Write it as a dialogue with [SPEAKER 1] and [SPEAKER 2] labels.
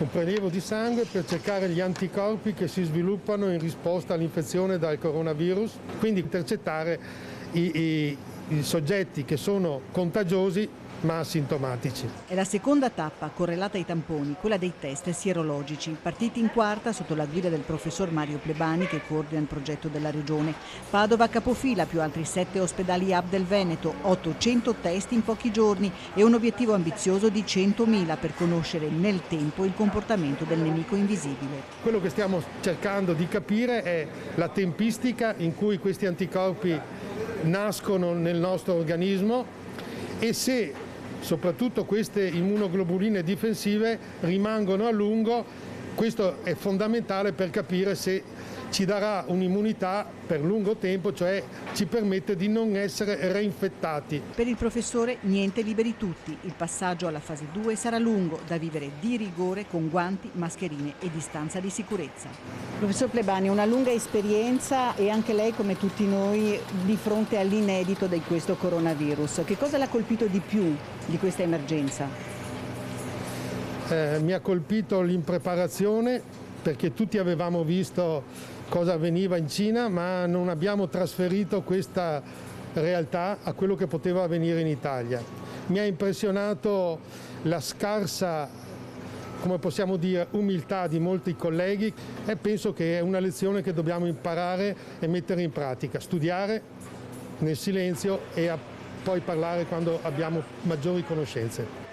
[SPEAKER 1] un prelievo di sangue per cercare gli anticorpi che si sviluppano in risposta all'infezione dal coronavirus, quindi intercettare i soggetti che sono contagiosi ma asintomatici.
[SPEAKER 2] È la seconda tappa correlata ai tamponi, quella dei test sierologici, partiti in quarta sotto la guida del professor Mario Plebani che coordina il progetto della regione. Padova capofila, più altri 7 ospedali hub del Veneto, 800 test in pochi giorni e un obiettivo ambizioso di 100.000 per conoscere nel tempo il comportamento del nemico invisibile.
[SPEAKER 1] Quello che stiamo cercando di capire è la tempistica in cui questi anticorpi nascono nel nostro organismo e se soprattutto queste immunoglobuline difensive rimangono a lungo. Questo è fondamentale per capire se ci darà un'immunità per lungo tempo, cioè ci permette di non essere reinfettati.
[SPEAKER 2] Per il professore niente liberi tutti. Il passaggio alla fase 2 sarà lungo, da vivere di rigore con guanti, mascherine e distanza di sicurezza. Professor Plebani, una lunga esperienza e anche lei come tutti noi di fronte all'inedito di questo coronavirus. Che cosa l'ha colpito di più di questa emergenza?
[SPEAKER 1] Mi ha colpito l'impreparazione perché tutti avevamo visto cosa avveniva in Cina, ma non abbiamo trasferito questa realtà a quello che poteva avvenire in Italia. Mi ha impressionato la scarsa, come possiamo dire, umiltà di molti colleghi e penso che è una lezione che dobbiamo imparare e mettere in pratica, studiare nel silenzio e poi parlare quando abbiamo maggiori conoscenze.